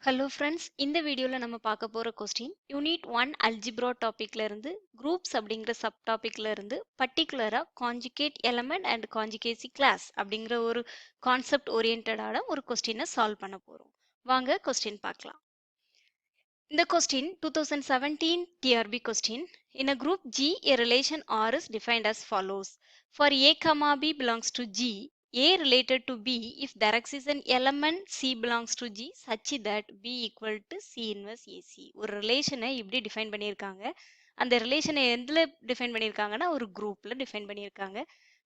Hello friends, இந்த வீடியோவில் நம்ம பார்க்க போகிற கொஸ்டின் யூனிட் 1 அல்ஜிப்ரா டாப்பிக்ல இருந்து குரூப்ஸ் அப்படிங்கிற சப் டாப்பிக்ல இருந்து பர்டிகுலராக conjugate element and conjugacy class அப்படிங்கிற ஒரு கான்செப்ட் ஓரியன்டான ஒரு கொஸ்டினை சால்வ் பண்ண போகிறோம். வாங்க கொஸ்டின் பார்க்கலாம். இந்த question 2017 TRB question. In a group G, a relation R is defined as follows. For A, B belongs to G, A related to B if there exists an element C belongs to G such that B equal to C inverse AC. ஒரு ரிலேஷனை இப்படி define பண்ணியிருக்காங்க. அந்த ரிலேஷனை எதில் define பண்ணியிருக்காங்கன்னா ஒரு குரூப்பில் டிஃபைன் பண்ணியிருக்காங்க.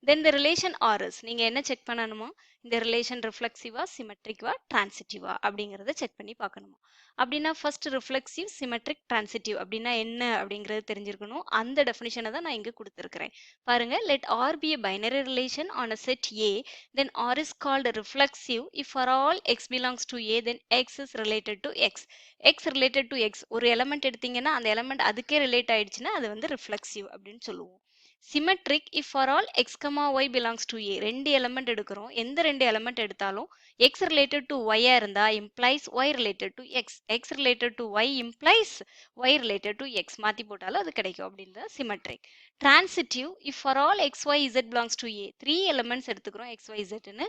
தென் த ரிலேஷன் ஆர்எஸ் நீங்கள் என்ன செக் பண்ணணுமா, இந்த ரிலேஷன் ரிஃப்ளெக்சிவா சிமெட்ரிக்வா டிரான்சிட்டிவா அப்படிங்கிறத செக் பண்ணி பார்க்கணுமா. அப்படின்னா ஃபர்ஸ்ட் ரிஃப்ளெக்சிவ் சிமெட்ரிக் டிரான்சிட்டிவ் அப்படின்னா என்ன அப்படிங்கிறது தெரிஞ்சிருக்கணும். அந்த டெஃபினிஷனை தான் நான் இங்கே கொடுத்துருக்கிறேன். பாருங்க, let R be a binary relation on a set A, then R is called reflexive if for all x belongs to A, then x is related to x. x related to x ஒரு element எடுத்தீங்கன்னா அந்த element அதுக்கே relate ஆயிடுச்சுன்னா அது வந்து reflexive அப்படின்னு சொல்லுவோம். Symmetric if for all x, y belongs to A. ரெண்டு எலமெண்ட் எடுக்கிறோம், எந்த ரெண்டு எலமெண்ட் எடுத்தாலும் x related to y இருந்தா implies y related to x, x related to y implies y related to x. மாத்தி போட்டாலும் அது கிடைக்கும் அப்படின்றது symmetric. Transitive if for all x, y, z belongs to A. 3 elements எடுத்துக்கிறோம் x, y, z ன்னு,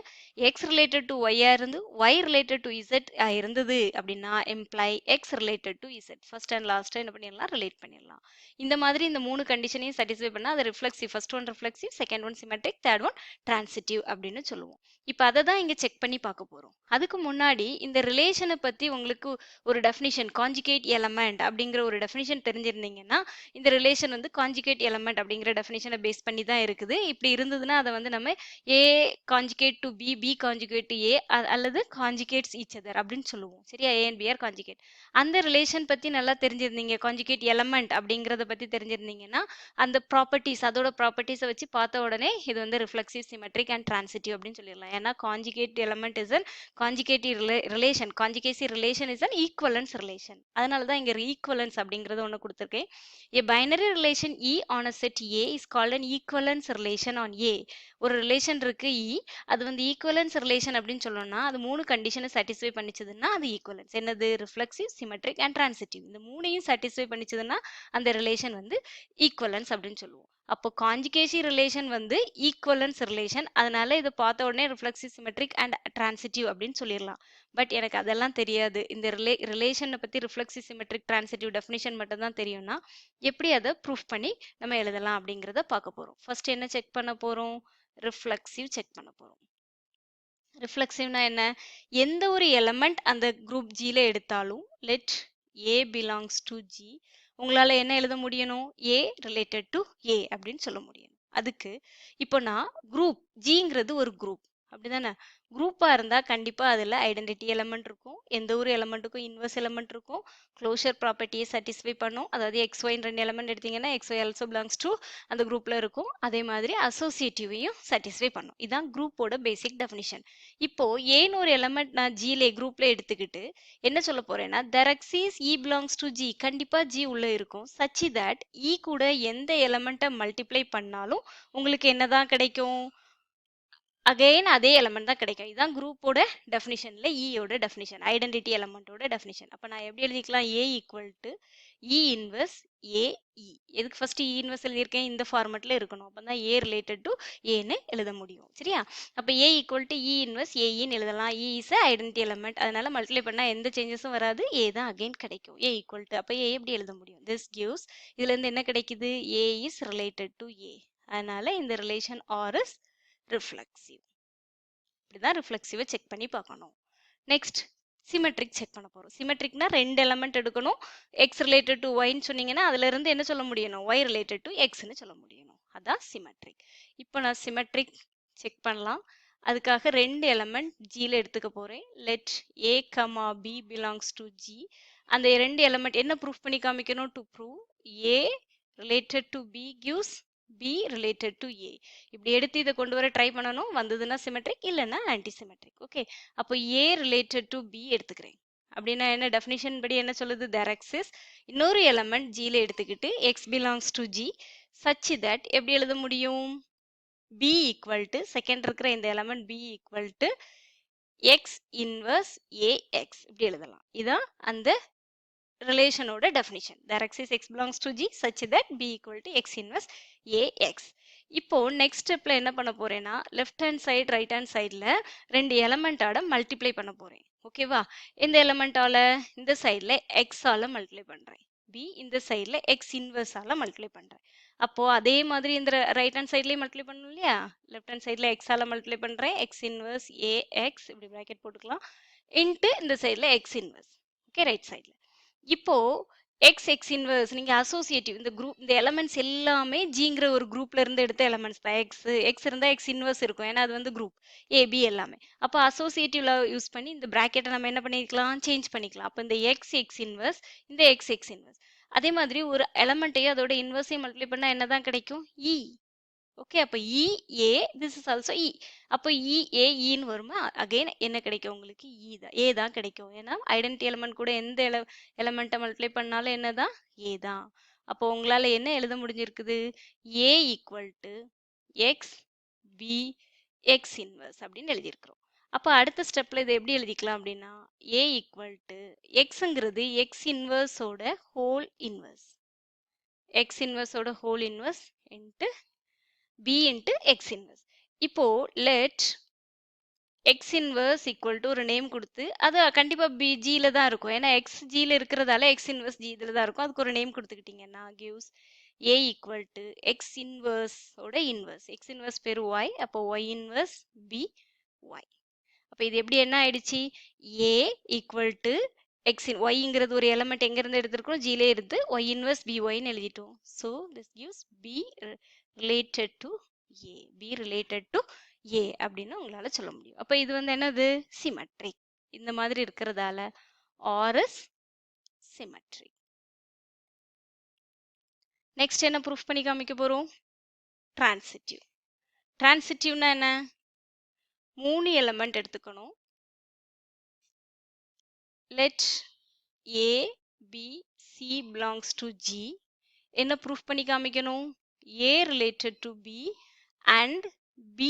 x related to y இருந்து y related to z இருந்தது அப்படின்னா imply x related to z. First and last என்ன பண்ணிடலாம், relate பண்ணிடலாம். இந்த மாதிரி இந்த மூணு கண்டிஷனையும் சாட்டிஸ்ஃபை பண்ணா அது reflexive. First one reflexive, second one symmetric, third one transitive அப்படின்னு சொல்லுவோம். இப்போ அதை தான் இங்கே செக் பண்ணி பார்க்க போகிறோம். அதுக்கு முன்னாடி இந்த ரிலேஷனை பற்றி உங்களுக்கு ஒரு டெஃபினிஷன், காஞ்சுகேட் எலமெண்ட் அப்படிங்கிற ஒரு டெஃபினிஷன் தெரிஞ்சிருந்தீங்கன்னா இந்த ரிலேஷன் வந்து காஞ்சுகேட் எலமெண்ட் அப்படிங்கிற டெஃபினிஷனை பேஸ் பண்ணி தான் இருக்குது. இப்படி இருந்ததுன்னா அதை வந்து நம்ம A conjugate to B, B conjugate to A அல்லது காஞ்சுகேட்ஸ் ஈச் அதர் அப்படின்னு சொல்லுவோம். சரியா, A and B are conjugate. அந்த ரிலேஷன் பற்றி நல்லா தெரிஞ்சிருந்தீங்க, காஞ்சுகேட் எலமெண்ட் அப்படிங்கிறத பற்றி தெரிஞ்சிருந்தீங்கன்னா அந்த ப்ராப்பர்ட்டிஸ், அதோட ப்ராப்பர்ட்டிஸை வச்சு பார்த்த உடனே இது வந்து ரிஃப்ளெக்சிவ், சிமெட்ரிக் அண்ட் டிரான்சிட்டிவ் அப்படின்னு சொல்லிடலாம். ஏன்னா conjugate element is an conjugative relation, conjugacy relation is an equivalence relation. அதனால தான் இங்க ஈக்குவலன்ஸ் அப்படிங்கறது ஒன்று கொடுத்துருக்கேன். A binary relation E on a set A is called an equivalence relation on A. ஒரு ரிலேஷன் இருக்கு E, அது வந்து ஈக்குவலன்ஸ் ரிலேஷன் அப்படின்னு சொல்லணும்னா அது மூணு கண்டிஷனை சாட்டிஸ்ஃபை பண்ணிச்சதுன்னா அது ஈக்குவலன்ஸ். என்னது, ரிஃப்ளெக்சிவ், சிமெட்ரிக் அண்ட் டிரான்சிட்டிவ். இந்த மூணையும் சாட்டிஸ்ஃபை பண்ணிச்சதுன்னா அந்த ரிலேஷன் வந்து ஈக்குவலன்ஸ் அப்படின்னு சொல்லுவோம். அப்போ காஞ்சுகேசி ரிலேஷன் வந்து ஈக்குவலன்ஸ் ரிலேஷன், அதனால இதை பார்த்த உடனே ரிஃப்ளெக்சிவ், சிமெட்ரிக் அண்ட் டிரான்சிட்டிவ் அப்படின்னு சொல்லிடலாம். பட் எனக்கு அதெல்லாம் தெரியாது, இந்த ரிலேஷனை பற்றி ரிஃப்ளெக்சிவ், சிமெட்ரிக், டிரான்சிட்டிவ் டெஃபினிஷன் மட்டும் தான் தெரியும்னா எப்படி அதை ப்ரூஃப் பண்ணி நம்ம எழுதலாம் அப்படிங்கிறத பார்க்க போகிறோம். ஃபர்ஸ்ட் என்ன செக் பண்ண போகிறோம், ரிஃப்ளெக்சிவ் செக் பண்ண போகிறோம். ரிஃப்ளெக்சிவ்னா என்ன, எந்த ஒரு எலமெண்ட் அந்த குரூப் ஜியில் எடுத்தாலும் let A belongs to G, உங்களால் என்ன எழுத முடியணும், ஏ ரிலேட்டட் டு ஏ அப்படின்னு சொல்ல முடியும். அதுக்கு இப்போ நான் குரூப் ஜிங்கிறது ஒரு குரூப் அப்படிதானே, குரூப்பா இருந்தா கண்டிப்பா அதுல ஐடென்டிட்டி எலமெண்ட் இருக்கும், எந்த ஒரு எலமெண்ட்டுக்கும் இன்வெர்ஸ் எலமெண்ட் இருக்கும், க்ளோஷர் ப்ராப்பர்ட்டியை சாட்டிஸ்ஃபை பண்ணும். அதாவது எக்ஸ் ஒய் ரெண்டு எலமெண்ட் எடுத்தீங்கன்னா x y also belongs to அந்த குரூப்ல இருக்கும். அதே மாதிரி அசோசியேட்டிவையும் சாட்டிஸ்ஃபை பண்ணும். இதான் குரூப்போட பேசிக் டெஃபினிஷன். இப்போ ஏன்னு ஒரு எலமெண்ட் நான் ஜிலே குரூப்ல எடுத்துக்கிட்டு என்ன சொல்ல போறேன்னா there exists E belongs to G, கண்டிப்பா G உள்ள இருக்கும், such that E கூட எந்த எலமெண்ட்டை மல்டிப்ளை பண்ணாலும் உங்களுக்கு என்னதான் கிடைக்கும், அகைன் அதே எலமெண்ட் தான் கிடைக்கும். இதுதான் குரூப்போட டெஃபினிஷன்ல ஈயோட டெஃபினிஷன், ஐடென்டிட்டி எலமெண்டோட டெஃபினிஷன். அப்போ நான் எப்படி எழுதிக்கலாம், ஏ ஈக்குவல் டு இ இன்வெர்ஸ் ஏ இ. எதுக்கு ஃபர்ஸ்ட் இ இன்வெர்ஸ் எழுதியிருக்கேன், இந்த ஃபார்மெட்ல இருக்கணும், அப்போ தான் ஏ ரிலேட்டட் டு ஏன்னு எழுத முடியும். சரியா, அப்போ ஏ ஈக்குவல் டு இ இன்வெர்ஸ் ஏஇன்னு எழுதலாம். இ இஸ் ஐடென்டிட்டி எலமெண்ட், அதனால மல்டிப்ளை பண்ணால் எந்த சேஞ்சஸும் வராது, ஏ தான் அகைன் கிடைக்கும். ஏ ஈக்குவல் டு, அப்போ ஏ எப்படி எழுத முடியும், திஸ் கிவ்ஸ், இதுல இருந்து என்ன கிடைக்குது, ஏ இஸ் ரிலேட்டட் டு ஏ, அதனால இந்த ரிலேஷன் ஆர் இஸ் ரிஃப்ளெக்சிவ். இப்படிதான் ரிஃப்ளெக்சிவை செக் பண்ணி பார்க்கணும். நெக்ஸ்ட் சிமெட்ரிக் செக் பண்ண போறோம். சிமெட்ரிக்னா ரெண்டு எலமெண்ட் எடுக்கணும், எக்ஸ் ரிலேட்டட் டு ஒய்ன்னு சொன்னீங்கன்னா அதுல இருந்து என்ன சொல்ல முடியணும், ஒய் ரிலேட்டட் டு எக்ஸ்ன்னு சொல்ல முடியணும். அதான் சிமெட்ரிக். இப்போ நான் சிமெட்ரிக் செக் பண்ணலாம். அதுக்காக ரெண்டு எலமெண்ட் ஜியில் எடுத்துக்க போறேன். Let A comma B belongs to G. அந்த ரெண்டு எலமெண்ட் என்ன ப்ரூஃப் பண்ணி காமிக்கணும், to prove A related to B gives B related to A. இப்படி எடுத்து இதை கொண்டு வர ட்ரை பண்ணணும், வந்ததுன்னா சிமெட்ரிக் இல்லைன்னா ஆன்டி சிமெட்ரிக். ஓகே, அப்போ A related to B எடுத்துக்கிறேன். அப்படின்னா என்ன, டெஃபினிஷன் படி என்ன சொல்லுது, there exists இன்னொரு எலமெண்ட் ஜியில் எடுத்துக்கிட்டு x belongs to G such that எப்படி எழுத முடியும், B equal to செகண்ட் இருக்கிற இந்த element B equal to x inverse a x இப்படி எழுதலாம். இதான் அந்த ரிலேஷனோட definition. There exists x belongs to G such that B equal to x inverse AX. இப்போ நெக்ஸ்ட் ஸ்டெப்ல என்ன பண்ண போறேன்னா left hand side right hand சைடில் ரெண்டு எலமெண்டால மல்டிப்ளை பண்ண போறேன். ஓகேவா? இந்த எலமெண்டால இந்த சைடில் எக்ஸால மல்டிப்ளை பண்றேன். பி இந்த சைடில் எக்ஸ் இன்வர்ஸால மல்டிப்ளை பண்றேன். அப்போ அதே மாதிரி இந்த ரைட் ஹேண்ட் சைட்லயே மல்டிப்ளை பண்ணணும் இல்லையா? லெஃப்ட் ஹேண்ட் சைடில் எக்ஸால மல்டிப்ளை பண்றேன். எக்ஸ் இன்வர்ஸ் ஏஎக்ஸ் இப்படி ப்ராக்கெட் போட்டுக்கலாம். இன்ட்டு இந்த சைடில் எக்ஸ் இன்வர்ஸ். ஓகே, ரைட் சைடில். இப்போ எக்ஸ் இன்வர்ஸ் நீங்க அசோசியேட்டிவ் இந்த குரூப் இந்த எலமெண்ட்ஸ் எல்லாமே ஜிங்கிற ஒரு குரூப்ல இருந்து எடுத்த எலமெண்ட்ஸ் தான். எக்ஸ் இருந்தா எக்ஸ் இன்வர்ஸ் இருக்கும், ஏன்னா அது வந்து குரூப் ஏபி எல்லாமே. அப்போ அசோசியேட்டிவ்ல யூஸ் பண்ணி இந்த பிராக்கெட்டை நம்ம என்ன பண்ணிக்கலாம், சேஞ்ச் பண்ணிக்கலாம். அப்போ இந்த எக்ஸ் இன்வர்ஸ் இந்த எக்ஸ் இன்வர்ஸ். அதே மாதிரி ஒரு எலமெண்ட்டையும் அதோட இன்வர்ஸையும் மல்டிப்ளை பண்ணா என்னதான் கிடைக்கும், இ. ஓகே, அப்போ இ ஏ திஸ் இஸ் ஆல்சோ இ. அப்போ இ ஏ ஈன்னு வருமா, அகைன் என்ன கிடைக்கும் உங்களுக்கு, இ தான், ஏ தான் கிடைக்கும். ஏன்னா ஐடென்டி எலமெண்ட் கூட எந்த எலமெண்ட்டை மல்டிப்ளை பண்ணாலும் என்னதான், ஏ தான். அப்போ உங்களால என்ன எழுத முடிஞ்சிருக்குது, A equal to X B X inverse அப்படின்னு எழுதியிருக்கிறோம். அப்போ அடுத்த ஸ்டெப்ல இதை எப்படி எழுதிக்கலாம் அப்படின்னா, ஏ ஈக்குவல் டு எக்ஸுங்கிறது எக்ஸ் இன்வர்ஸோட ஹோல் இன்வர்ஸ், எக்ஸ் இன்வர்ஸோட whole inverse into b into x inverse. இப்போ let x inverse equal to ஒரு நேம் கொடுத்து, அது கண்டிப்பா gல தான் இருக்கும், ஏன்னா x gல இருக்கிறதால x inverse g இதுல தான் இருக்கும். அதுக்கு ஒரு name கொடுத்துக்கிட்டீங்கன்னா gives a equal to x inverse ஓட inverse. x inverse பேரு y, அப்போ y inverse b y. அப்போ இது எப்படி என்ன ஆயிடுச்சு, a equal to x in yங்கிறது ஒரு எலமெண்ட் எங்க இருந்து எடுத்திருக்கோம், gல இருந்து y inverse by ன்னு எழுதிட்டோம். So this gives b related to a, b related to a அப்படின்னு உங்களால சொல்ல முடியும். அப்ப இது வந்து என்னது, சிமெட்ரிக். இந்த மாதிரி இருக்கிறதால R is symmetric. நெக்ஸ்ட் என்ன ப்ரூஃப் பண்ணி காமிக்க போறோம், டிரான்சிட்டிவ். டிரான்சிட்டிவ்னா என்ன, 3 எலிமெண்ட் எடுத்துக்கணும். let a b c belongs to G. என்ன ப்ரூஃப் பண்ணி காமிக்கணும், a related to b and b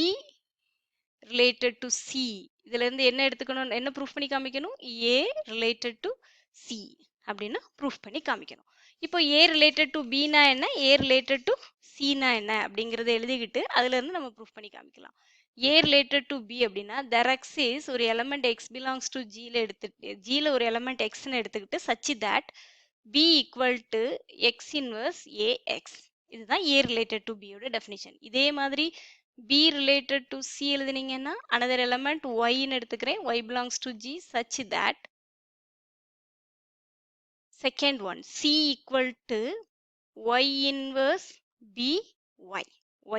related to C. இதுல இருந்து என்ன எடுத்துக்கணும், என்ன ப்ரூஃப் பண்ணி காமிக்கணும், A related to C அப்படின்னு ப்ரூஃப் பண்ணி காமிக்கணும். இப்போ A related to B னா என்ன, A related to C னா என்ன அப்படிங்கறத எழுதிக்கிட்டு அதுல இருந்து நம்ம ப்ரூஃப் பண்ணி காமிக்கலாம். A related to B அப்படின்னா there exists ஒரு element x belongs to G ல எடுத்துட்டு, G ல ஒரு எலமெண்ட் x ன்னு எடுத்துக்கிட்டு such that B equal to x inverse AX. இதுதான் A related to B யோட டெஃபினிஷன். இதே மாதிரி B related to C எழுதுனீங்கன்னா another element Y ன்னு எடுத்துக்கிறேன், Y belongs to G such that second one C equal to Y inverse B Y,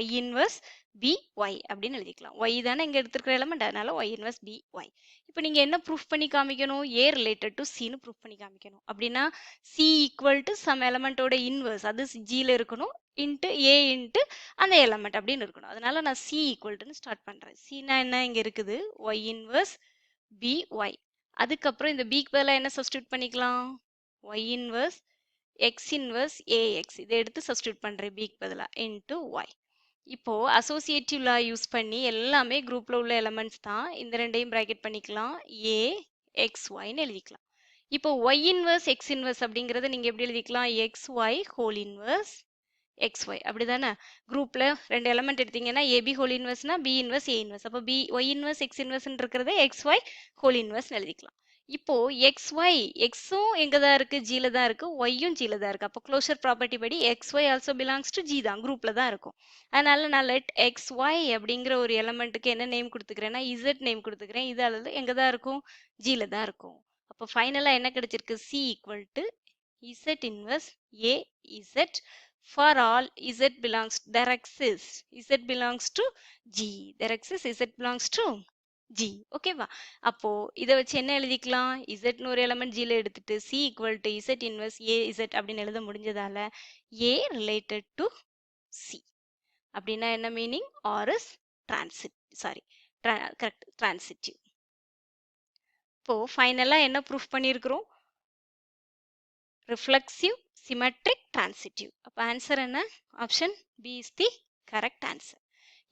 Y inverse B Y அப்படின்னு எழுதிக்கலாம். Y தானே இங்க எடுத்துக்கிற எலமெண்ட், அதனால Y inverse B Y. இப்போ நீங்க என்ன ப்ரூஃப் பண்ணி காமிக்கணும், A related to C ன்னு ப்ரூஃப் பண்ணி காமிக்கணும். அப்படின்னா C equal to some எலமெண்டோட இன்வர்ஸ், அது G ல இருக்கணும், இன்ட்டு A இன்ட்டு அந்த எலமெண்ட் அப்படின்னு இருக்கணும். அதனால நான் C equal to ஸ்டார்ட் பண்றேன். C னா என்ன, இங்க இருக்குது Y inverse B Y. அதுக்கப்புறம் இந்த B க்கு பதிலா என்ன சப்ஸ்டிட்யூட் பண்ணிக்கலாம், Y inverse x inverse AX. இதை எடுத்து சப்ஸ்டிட்யூட் பண்றேன் B க்கு பதிலா இன்ட்டு Y. இப்போ அசோசியேட்டிவ் லா யூஸ் பண்ணி எல்லாமே குரூப்ல உள்ள எலமெண்ட்ஸ் தான், இந்த ரெண்டையும் பிராக்கெட் பண்ணிக்கலாம், A X Y ன்னு எழுதிக்கலாம். இப்போ Y inverse X inverse அப்படிங்கறத நீங்க எப்படி எழுதிக்கலாம், XY whole inverse XY. அப்படிதானே, குரூப்ல ரெண்டு எலமெண்ட் எடுத்தீங்கன்னா AB whole inverseனா B inverse A inverse. அப்போ Y inverse X inverse இருக்கிறத XY whole inverse எழுதிக்கலாம். இப்போ XY Xும் எங்க தான் இருக்கு, Gல தான் இருக்கு, Yயும் Gல தான் இருக்கு. அப்போ க்ளோஷர் ப்ராப்பர்ட்டி படி XY also belongs to G தான், குரூப்ல தான் இருக்கும். அதனால நான் let XY அப்படிங்கிற ஒரு எலமெண்ட்டுக்கு என்ன நேம் கொடுத்துக்கிறேன்னா Z நேம் கொடுத்துக்கிறேன். இது அல்லது எங்க தான் இருக்கும், Gல தான் இருக்கும். அப்போ ஃபைனலா என்ன கிடைச்சிருக்கு, C equal to Z inverse A Z for all Z belongs, there exists Z belongs to G, there exists Z belongs to G. ஓகேவா, அப்போ இதை வச்சு என்ன எழுதிக்கலாம், Z ஒரு எலமெண்ட் G ல எடுத்துட்டு C equal to Z inverse A Z அப்படின்னு எழுத முடிஞ்சதால A related to C அப்படின்னா என்ன meaning, R is correct transitive. இப்போ ஃபைனலா என்ன ப்ரூஃப் பண்ணியிருக்கிறோம், ரிஃப்ளெக்சிவ் சிமெட்ரிக் டிரான்சிட்டிவ். அப்போ ஆன்சர் என்ன, option B is the correct answer.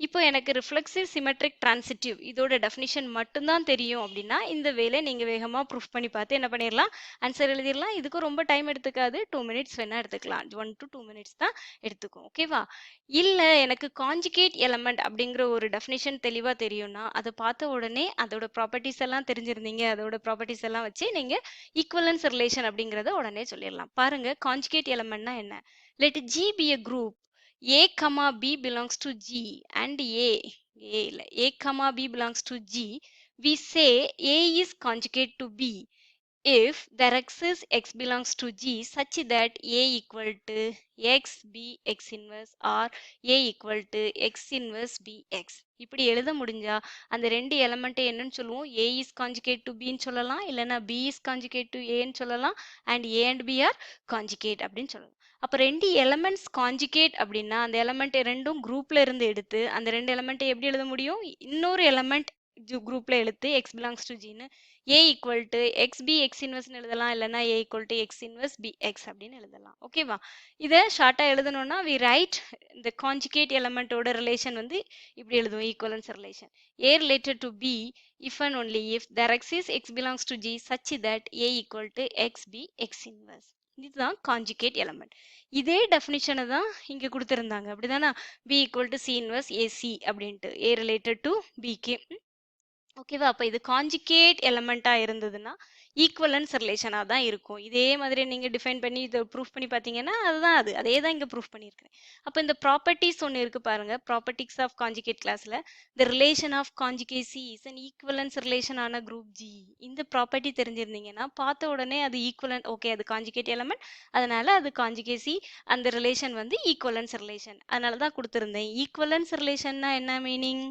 இப்போ எனக்கு ரிஃப்ளெக்சிவ் சிமெட்ரிக் டிரான்சிட்டிவ் இதோட டெஃபினிஷன் மட்டும்தான் தெரியும் அப்படின்னா இந்த வேலை நீங்கள் வேகமாக ப்ரூஃப் பண்ணி பார்த்து என்ன பண்ணிடலாம் ஆன்சர் எழுதிடலாம். இதுக்கும் ரொம்ப டைம் எடுத்துக்காது, 2 மினிட்ஸ் வேணால் எடுத்துக்கலாம், 1 to 2 மினிட்ஸ் தான் எடுத்துக்கும். ஓகேவா? இல்லை எனக்கு காஞ்சுகேட் எலமெண்ட் அப்படிங்கிற ஒரு டெஃபினிஷன் தெளிவாக தெரியும்னா அதை பார்த்த உடனே அதோட ப்ராப்பர்ட்டிஸ் எல்லாம் தெரிஞ்சிருந்தீங்க, அதோட ப்ராப்பர்ட்டிஸ் எல்லாம் வச்சு நீங்கள் ஈக்குவலன்ஸ் ரிலேஷன் அப்படிங்கிறத உடனே சொல்லிடலாம். பாருங்க, காஞ்சுகேட் எலமெண்ட்னா என்ன? Let G be a group A comma B belongs to G and A comma B belongs to G. We say A is conjugate to B if there exists X belongs to G such that A equal to X B X inverse or A equal to X inverse B X. இப்படி எழுத முடிஞ்சா அந்த ரெண்டு எலமெண்ட்டை என்னன்னு சொல்லுவோம்? A is conjugate to B ன்னு சொல்லலாம், இல்லைன்னா B is conjugate to A ன்னு சொல்லலாம், and A and B are conjugate அப்படின்னு சொல்லலாம். அப்போ ரெண்டு எலமெண்ட்ஸ் காஞ்சுகேட் அப்படின்னா அந்த எலமெண்ட் ரெண்டும் குரூப்ல இருந்து எடுத்து அந்த ரெண்டு எலமெண்ட்டை எப்படி எழுத முடியும்? இன்னொரு எலமெண்ட் குரூப்ல எடுத்து எக்ஸ் பிலாங்ஸ் டு ஜின்னு A equal to X B X இன்வெர்ஸ்னு எழுதலாம், இல்லைன்னா A equal to X inverse B X அப்படின்னு எழுதலாம். ஓகேவா? இதை ஷார்ட்டாக எழுதணும்னா வி ரைட் இந்த காஞ்சுகேட் எலமெண்ட்டோட ரிலேஷன் வந்து இப்படி எழுதுவோம், equivalence relation. A related to B if and only if there exists x belongs to G such that A equal to x B x inverse. இதுதான் காஞ்சுகேட் எலமெண்ட். இதே டெஃபினிஷனை தான் இங்கே கொடுத்துருந்தாங்க, அப்படிதானா? B equal to C inverse AC அப்படின்ட்டு, A related to Bக்கு. ஓகேவா? அப்போ இது காஞ்சுகேட் எலமெண்ட்டாக இருந்ததுன்னா ஈக்குவலன்ஸ் ரிலேஷனாக தான் இருக்கும். இதே மாதிரி நீங்கள் டிஃபைன் பண்ணி இதை ப்ரூஃப் பண்ணி பார்த்தீங்கன்னா அதுதான் அதே தான் இங்கே ப்ரூஃப் பண்ணியிருக்கிறேன். அப்போ இந்த ப்ராப்பர்ட்டிஸ் ஒன்று இருக்குது பாருங்கள், ப்ராப்பர்ட்டிஸ் ஆஃப் காஞ்சுகேட் கிளாஸில் the relation of conjugacy is an equivalence relation ஆன குரூப் ஜி. இந்த ப்ராப்பர்ட்டி தெரிஞ்சிருந்தீங்கன்னா பார்த்த உடனே அது ஈக்குவலன், ஓகே அது காஞ்சுகேட் எலமெண்ட், அதனால அது காஞ்சுகேசி, அந்த ரிலேஷன் வந்து ஈக்குவலன்ஸ் ரிலேஷன், அதனால தான் கொடுத்துருந்தேன். ஈக்குவலன்ஸ் ரிலேஷன்னா என்ன மீனிங்?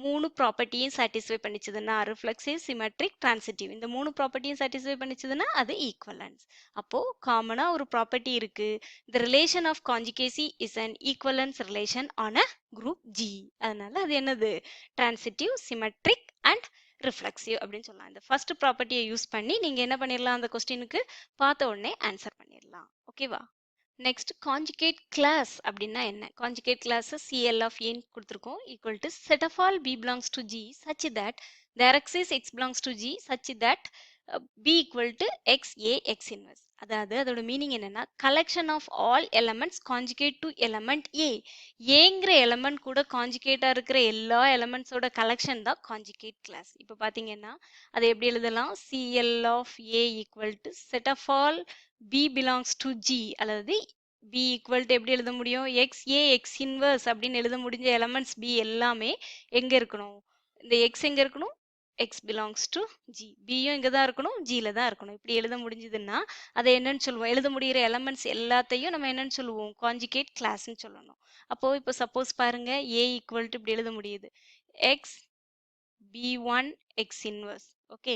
மூணு ப்ராப்பர்ட்டியும் சாட்டிஸ்ஃபை பண்ணிச்சதுன்னா ரிஃப்ளெக்சிவ் சிமெட்ரிக் டிரான்சிட்டிவ், இந்த மூணு ப்ராப்பர்ட்டியும் சாட்டிஸ்ஃபை பண்ணிச்சதுன்னா அது ஈக்குவலன்ஸ். அப்போ காமனா ஒரு ப்ராப்பர்ட்டி இருக்கு, the relation of conjugacy is an equivalence relation on a group G. அதனால அது என்னது? டிரான்சிட்டிவ், சிமெட்ரிக் அண்ட் ரிஃப்ளெக்சிவ் அப்படின்னு சொல்லலாம். இந்த ஃபர்ஸ்ட் ப்ராப்பர்ட்டியை யூஸ் பண்ணி நீங்க என்ன பண்ணிடலாம், அந்த கொஸ்டினுக்கு பார்த்த உடனே ஆன்சர் பண்ணிடலாம். ஓகேவா? நெக்ஸ்ட் காஞ்சுகேட் கிளாஸ் அப்படின்னா என்ன? Conjugate class CL of A கொடுத்துருக்கோம், equal to set of all B belongs to G such that there exists X belongs to G such that B equal to X A X inverse. அதாவது அதோட meaning என்னன்னா collection of all elements conjugate to element A. ஏங்கிற element கூட காஞ்சுகேட்டா இருக்கிற எல்லா எலமெண்ட்ஸோட collection தான் காஞ்சுகேட் கிளாஸ். இப்போ பாத்தீங்கன்னா அதை எப்படி எழுதலாம்? CL of A equal to set of all B belongs to G, அல்லது B equal to எப்படி எழுத முடியும்? X A X inverse அப்படின்னு எழுத முடிஞ்ச எலமெண்ட்ஸ் B எல்லாமே எங்க இருக்கணும்? இந்த X எங்க இருக்கணும்? X belongs to G. Bயும் இங்க தான் இருக்கணும், Gல தான் இருக்கணும். இப்படி எழுத முடிஞ்சதுன்னா அதை என்னன்னு சொல்லுவோம்? எழுத முடிகிற எலமெண்ட்ஸ் எல்லாத்தையும் நம்ம என்னன்னு சொல்லுவோம்? காஞ்சுகேட் கிளாஸ்ன்னு சொல்லணும். அப்போ இப்போ சப்போஸ் பாருங்க, A equal to இப்படி எழுத முடியுது, X B1 X inverse. Okay,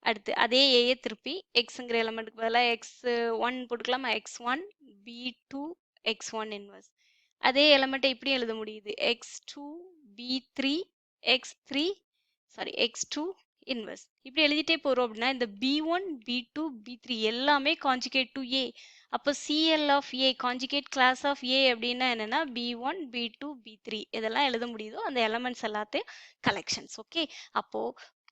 அடுத்து அதே ஏயை திருப்பி எக்ஸுங்கிற எலமெண்ட்டுக்கு பதிலாக x1 போட்டுக்கலாமா? x1 b2 x1 inverse. அதே எலமெண்ட்டை இப்படி எழுத முடியுது, x2 b3 x3 x2 inverse. இப்படி எழுதிட்டே போறோம் அப்படின்னா இந்த b1 b2 b3 எல்லாமே காஞ்சுகேட் டு A. அப்போ CL of A conjugate class of A அப்படின்னா என்னன்னா b1 b2 b3 இதெல்லாம் எழுத முடியுதோ அந்த எலமெண்ட்ஸ் எல்லாத்தையும் கலெக்ஷன்ஸ். ஓகே, அப்போ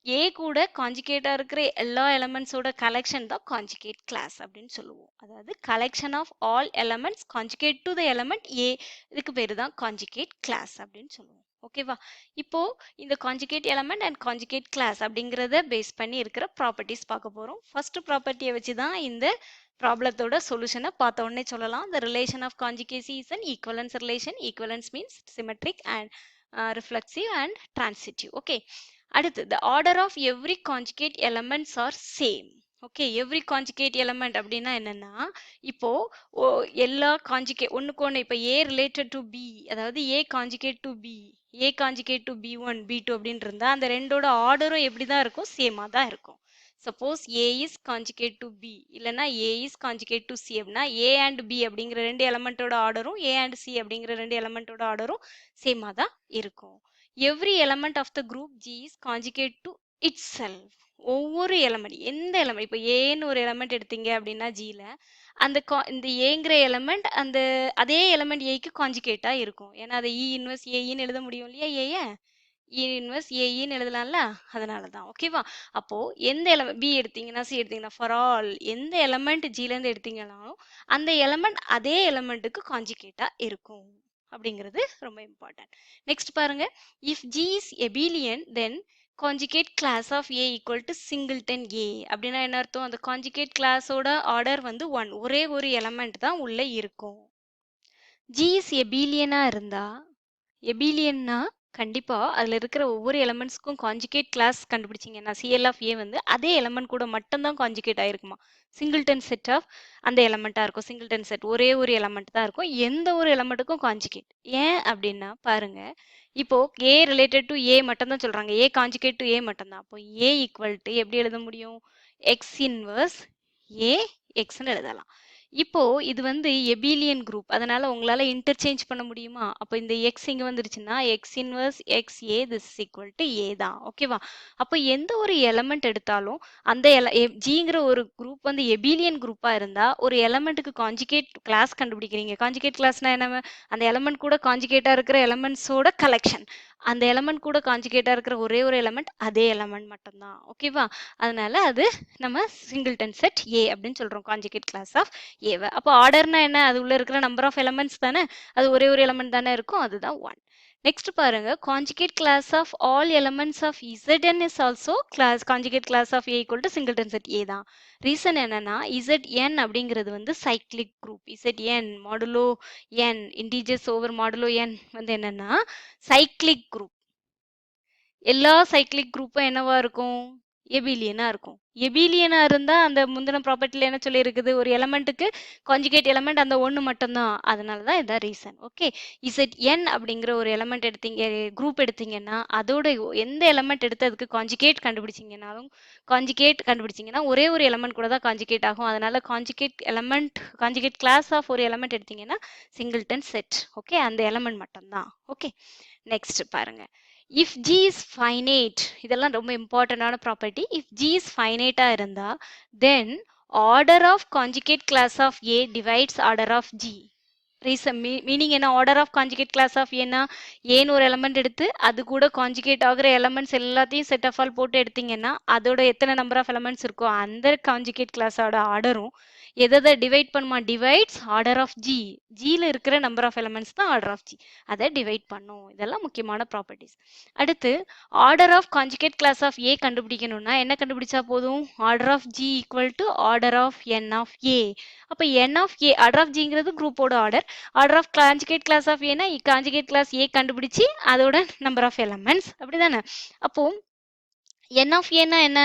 A கூட காஞ்சுகேட்டா இருக்கிற எல்லா எலமெண்ட்ஸோட கலெக்ஷன் தான் காஞ்சுகேட் கிளாஸ் அப்படின்னு சொல்லுவோம். அதாவது collection of all elements conjugate to the element A, இதுக்கு பேரு தான் காஞ்சுகேட் கிளாஸ் அப்படின்னு சொல்லுவோம். ஓகேவா? இப்போ இந்த conjugate element and conjugate class அப்படிங்கிறத பேஸ் பண்ணி இருக்கிற ப்ராப்பர்ட்டிஸ் பார்க்க போறோம். ஃபர்ஸ்ட் ப்ராப்பர்ட்டியை வச்சு தான் இந்த ப்ராப்ளத்தோட சொல்யூஷனை பார்த்த உடனே சொல்லலாம். The relation of conjugacy is an equivalence relation. Equivalence means symmetric and reflexive and transitive. Okay. அடுத்து the order of every conjugate elements are same. Okay, every conjugate element அப்படின்னா என்னன்னா இப்போ எல்லா காஞ்சுகேட் ஒன்றுக்கு ஒன்று, இப்போ A ரிலேட்டட் டு B, அதாவது A conjugate to B, A conjugate to B1 B2 அப்படின்னு இருந்தா அந்த ரெண்டோட ஆர்டரும் எப்படி தான் இருக்கும்? சேமாக தான் இருக்கும். Suppose A is conjugate to B இல்லைன்னா A is conjugate to C அப்படின்னா A அண்ட் B அப்படிங்கிற ரெண்டு எலமெண்ட்டோட ஆர்டரும் A அண்ட் C அப்படிங்கிற ரெண்டு எலமெண்ட்டோட ஆர்டரும் சேமாக தான் இருக்கும். Every element of the group G is conjugate to itself. ஒவ்வொரு எலமெண்ட் எந்த எலமெண்ட் இப்போ ஏன்னு ஒரு எலமெண்ட் எடுத்தீங்க அப்படின்னா ஜியில் அந்த இந்த ஏங்கிற எலமெண்ட் அந்த அதே எலமெண்ட் ஏக்கு காஞ்சுகேட்டா இருக்கும். ஏன்னா அதை இ இன்வெர்ஸ் ஏன்னு எழுத முடியும் இல்லையா? ஏய இ இன்வெர்ஸ் ஏன்னு எழுதலாம்ல, அதனால தான். ஓகேவா? அப்போ எந்த எலமெண்ட் பி எடுத்தீங்கன்னா சி எடுத்தீங்கன்னா ஃபார் ஆல் எந்த எலமெண்ட் ஜிலேருந்து எடுத்தீங்கன்னாலும் அந்த எலமெண்ட் அதே எலமெண்ட்டுக்கு காஞ்சுகேட்டா இருக்கும் அப்படிங்கிறது ரொம்ப இம்பார்ட்டன்ட். நெக்ஸ்ட் பாருங்க, if G is abelian then conjugate class of A equal to singleton A. அப்படின்னா என்ன அர்த்தம்? அந்த காஞ்சுகேட் கிளாஸோட ஆர்டர் வந்து 1, ஒரே ஒரு எலமெண்ட் தான் உள்ள இருக்கும். ஜி இஸ் எபிலியனா இருந்தா, எபிலியன்னா கண்டிப்பா அதுல இருக்கிற ஒவ்வொரு எலமெண்ட்ஸ்க்கும் காஞ்சுகேட் கிளாஸ் கண்டுபிடிச்சிங்கன்னா சிஎல் ஆஃப் ஏ வந்து அதே எலமெண்ட் கூட மட்டும்தான் காஞ்சுகேட் ஆயிருக்குமா. சிங்கிள்டன் செட் ஆஃப் அந்த எலமெண்ட்டா இருக்கும். சிங்கிள்டன் செட் ஒரே ஒரு எலமெண்ட் தான் இருக்கும், எந்த ஒரு எலமெண்ட்டுக்கும் காஞ்சுகேட். ஏன் அப்படின்னா பாருங்க, இப்போ ஏ ரிலேட்டட் டு ஏ மட்டும் தான் சொல்றாங்க, ஏ காஞ்சுகேட் டு ஏ மட்டும் தான். அப்போ ஏ ஈக்குவல் டு எப்படி எழுத முடியும்? எக்ஸ் இன்வர்ஸ் ஏ எக்ஸ்ன்னு எழுதலாம். இப்போ இது வந்து எபிலியன் குரூப், அதனால உங்களால இன்டர்சேஞ்ச் பண்ண முடியுமா? அப்போ இந்த எக்ஸ் இங்க வந்துருச்சுன்னா X inverse X A this is equal to A தான். ஓகேவா? அப்போ எந்த ஒரு எலமெண்ட் எடுத்தாலும் அந்த ஜிங்கிற ஒரு குரூப் வந்து எபிலியன் குரூப்பா இருந்தா ஒரு எலமெண்ட்டுக்கு காஞ்சுகேட் கிளாஸ் கண்டுபிடிக்கிறீங்க. காஞ்சுகேட் கிளாஸ்னா என்ன? அந்த எலமெண்ட் கூட காஞ்சுகேட்டா இருக்கிற எலமெண்ட்ஸோட கலெக்ஷன். அந்த எலமெண்ட் கூட காஞ்சுகேட்டா இருக்கிற ஒரே ஒரு எலமெண்ட் அதே எலமெண்ட் மட்டும்தான். ஓகேவா? அதனால அது நம்ம சிங்கிள்டன் செட் ஏ அப்படின்னு சொல்றோம், காஞ்சுகேட் கிளாஸ் ஆஃப் ஏவை. அப்போ ஆர்டர்னா என்ன? அது உள்ள இருக்கிற நம்பர் ஆஃப் எலமெண்ட்ஸ் தானே, அது ஒரே ஒரு எலமெண்ட் தானே இருக்கும், அதுதான் 1. நெக்ஸ்ட் பாருங்க, conjugate class of all elements of Zn is also class conjugate class of A equal to singleton set A தான். ரீசன் என்னன்னா Zn அப்படிங்கிறது வந்து cyclic group. Zn modulo n integers over modulo n வந்து என்னன்னா cyclic group. எல்லா cyclic குரூப்பும் என்னவா இருக்கும்? எபிலியனா இருக்கும். எபிலியனா இருந்தா அந்த முந்தின ப்ராப்பர்ட்டில என்ன சொல்லி இருக்குது? ஒரு எலமெண்ட்டுக்கு காஞ்சுகேட் எலமெண்ட் அந்த ஒன்று மட்டும்தான். அதனால தான் இதான் ரீசன். ஓகே, Zn அப்படிங்கிற ஒரு எலமெண்ட் எடுத்தீங்க, குரூப் எடுத்தீங்கன்னா அதோட எந்த எலமெண்ட் எடுத்து அதுக்கு காஞ்சுகேட் கண்டுபிடிச்சிங்கன்னா ஒரே ஒரு எலமெண்ட் கூட தான் காஞ்சுகேட் ஆகும். அதனால காஞ்சுகேட் கிளாஸ் ஆஃப் ஒரு எலமெண்ட் எடுத்தீங்கன்னா சிங்கிள்டன் செட். ஓகே, அந்த எலமெண்ட் மட்டும்தான். ஓகே, நெக்ஸ்ட் பாருங்க, if G is finite, இதெல்லாம் ரொம்ப இம்பார்ட்டன்டான property. if G is finite இருந்தா then order of conjugate class of A divides order of G. Reason meaning என்ன? Order of conjugate class of ஏன்னா ஏன்னு ஒரு எலமெண்ட் எடுத்து அது கூட காஞ்சுகேட் ஆகிற எலமெண்ட்ஸ் எல்லாத்தையும் செட் ஆஃப் ஆல் போட்டு எடுத்தீங்கன்னா அதோட எத்தனை நம்பர் ஆஃப் எலமெண்ட்ஸ் இருக்கோ அந்த காஞ்சுகேட் கிளாஸோட ஆர்டரும் எதை டிவைட் பண்ணுமா? Divides order of G. ஜியில் இருக்கிற நம்பர் ஆஃப் எலமெண்ட்ஸ் தான் ஆர்டர் ஆஃப் ஜி, அதை டிவைட் பண்ணும். இதெல்லாம் முக்கியமான ப்ராப்பர்ட்டிஸ். அடுத்து order of conjugate class of A கண்டுபிடிக்கணும்னா என்ன கண்டுபிடிச்சா போதும்? Order of G equal to order of N of A. அப்போ N of A, order of ஜிங்கிறது குரூப்போட order. Order of conjugate class of ஏனா காஞ்சுகேட் கிளாஸ் ஏ கண்டுபிடிச்சி அதோட நம்பர் ஆஃப் எலமெண்ட்ஸ், அப்படிதானே? அப்போ n of a னா என்ன?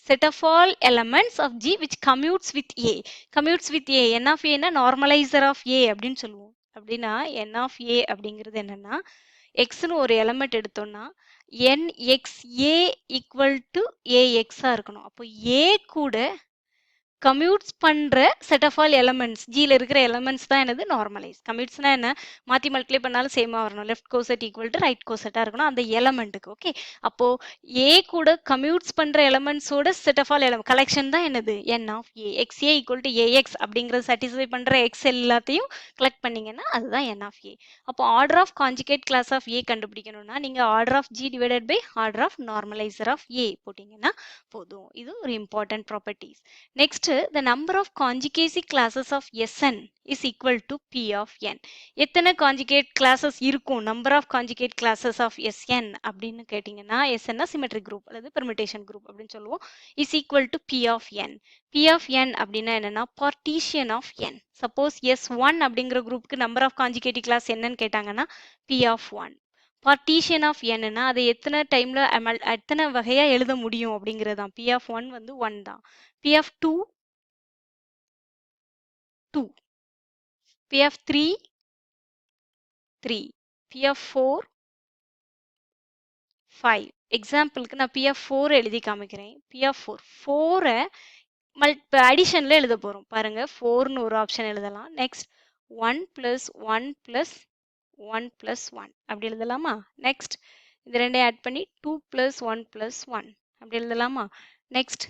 set of all elements of G which commutes with A. commutes with A. n of a னா normalizer of A அப்படின்னு சொல்லுவோம். அப்படின்னா n of A அப்படிங்கிறது என்னன்னா xன்னு ஒரு எலமெண்ட் எடுத்தோம்னா nxa equal to ax இருக்கணும். அப்போ A கூட கம்யூட்ஸ் பண்ற செட் ஆஃப் ஆல் எலமெண்ட்ஸ், ஜியில் இருக்கிற எலமெண்ட்ஸ் தான் என்னது? நார்மலைஸ். கம்யூட்ஸ்னா என்ன? மாற்றி மல்டிப்ளை பண்ணாலும் சேமாக வரணும். Left coset equal to right கோசெட்டாக இருக்கணும் அந்த எலமெண்ட்டுக்கு. ஓகே, அப்போ ஏ கூட கம்யூட்ஸ் பண்ற எலமெண்ட்ஸோட செட் ஆஃப் ஆல் கலெக்ஷன் தான் என்னது? N of A. X A equal to A X அப்படிங்கிறது சாட்டிஸ்ஃபை பண்ற எக்ஸ் எல்லாத்தையும் கலெக்ட் பண்ணீங்கன்னா அதுதான் என் ஆஃப் ஏ. அப்போ order of conjugate class of A கண்டுபிடிக்கணும்னா நீங்க order of G divided by order of normaliser of A போட்டீங்கன்னா போதும். இது ஒரு important properties. Next, the number of conjugacy classes of Sn is equal to P of n. எத்தனை conjugate classes இருக்கும்? Number of conjugate classes of Sn அப்படின்னு கேட்டிங்கன்னா Sn symmetric group அல்லது permutation group அப்படின்னு சொல்லுவோம். is equal to P of n. P of n அப்படின்னா என்னன்னா partition of n. Suppose S1 அப்படிங்கிற குரூப்புக்கு நம்பர் ஆஃப் காஞ்சுகேட் கிளாஸ் என்னன்னு கேட்டாங்கன்னா P of 1. பார்ட்டிஷியன் ஆஃப் என்னன்னா அதை எத்தனை டைம்ல எத்தனை வகையா எழுத முடியும் அப்படிங்கிறது தான். P of 1 வந்து 1 தான். P of 2 2, P of 3 3, P of 4 5. எக்ஸாம்பிளுக்கு நான் P of 4 எழுதி காமிக்கிறேன். P of 4 அடிஷன்ல எழுத போறோம். பாருங்க, 4ன்னு ஒரு ஆப்ஷன் எழுதலாம். நெக்ஸ்ட் 1 plus 1 plus 1 plus 1 அப்படி எழுதலாமா? நெக்ஸ்ட் இது ரெண்டையும் ஆட் பண்ணி 2 plus 1 plus 1 அப்படி எழுதலாமா? Next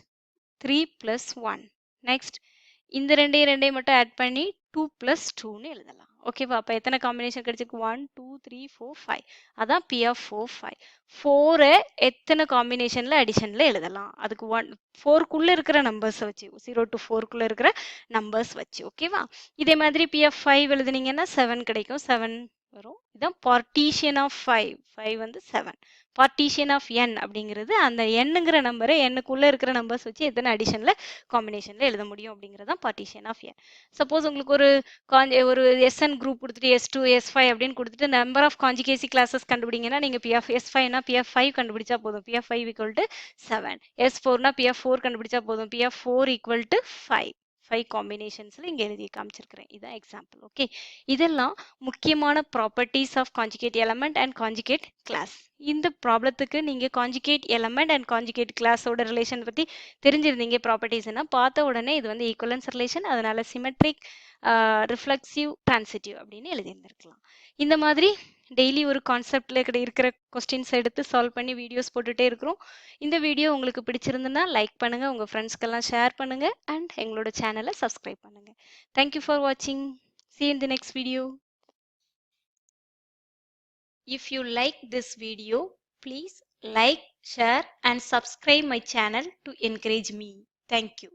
3 plus 1. நெக்ஸ்ட் இந்த ரெண்டையும் மட்டும் ஆட் பண்ணி 2 plus 2ன்னு எழுதலாம். ஓகேவா? அப்போ எத்தனை காம்பினேஷன் கிடைச்சிருக்கு? 1 2 3 4 5. அதான் P of 4 5. 4 எத்தனை காம்பினேஷன்ல அடிஷன்ல எழுதலாம்? அதுக்கு 4க்குள்ள இருக்கிற நம்பர்ஸ் வச்சு 0 to 4க்குள்ள இருக்கிற நம்பர்ஸ் வச்சு. ஓகேவா? இதே மாதிரி P of 5 எழுதுனீங்கன்னா 7 கிடைக்கும். 7 வரும். இதான் பார்ட்டீஷியன் ஆஃப் 5. 5 வந்து 7. பார்ட்டீஷியன் ஆஃப் n அப்படிங்கிறது அந்த nங்கிற நம்பரை nக்குள்ள இருக்கிற நம்பர்ஸ் வச்சு எத்தனை அடிஷன்ல காம்பினேஷன்ல எழுத முடியும் அப்படிங்கிறது தான் பார்ட்டீஷியன் ஆஃப் n. சப்போஸ் உங்களுக்கு ஒரு SN குரூப் கொடுத்துட்டு S2 S5 அப்படின்னு கொடுத்துட்டு நம்பர் ஆஃப் கான்ஜுகேசி கிளாஸஸ் கண்டுபிடிங்கன்னா நீங்க P of S5னா P of 5 கண்டுபிடிச்சா போதும். P of 5 equal to 7. S4னா P of 4 கண்டுபிடிச்சா போதும். P of 4 equal to 5. 5 காம்பினேஷன்ஸ்ல இங்க எழுதி காமிச்சிருக்கிறேன். இதான் எக்ஸாம்பிள். ஓகே, இதெல்லாம் முக்கியமான properties of conjugate element and conjugate class. இந்த ப்ராப்ளத்துக்கு நீங்க கான்ஜுகேட் எலமெண்ட் அண்ட் கான்ஜுகேட் கிளாஸோட ரிலேஷன் பத்தி தெரிஞ்சிருந்தீங்க ப்ராப்பர்ட்டிஸ்னா பார்த்த உடனே இது வந்து ஈக்குவலன்ஸ் ரிலேஷன், அதனால சிமெட்ரிக், ரிஃப்ளெக்சிவ், டிரான்சிட்டிவ் அப்படின்னு எழுதியிருந்திருக்கலாம். இந்த மாதிரி டெய்லி ஒரு கான்செப்ட்ல இருக்கிற கொஸ்டின்ஸ் எடுத்து சால்வ் பண்ணி வீடியோஸ் போட்டுட்டே இருக்கிறோம். இந்த வீடியோ உங்களுக்கு பிடிச்சிருந்துன்னா லைக் பண்ணுங்க, உங்க ஃப்ரெண்ட்ஸ்க்கெல்லாம் ஷேர் பண்ணுங்க அண்ட் எங்களோட சேனலை சப்ஸ்கிரைப் பண்ணுங்க. தேங்க்யூ ஃபார் வாட்சிங். See you in the next video. If you like this video, please like, share and subscribe my channel to encourage me. Thank you.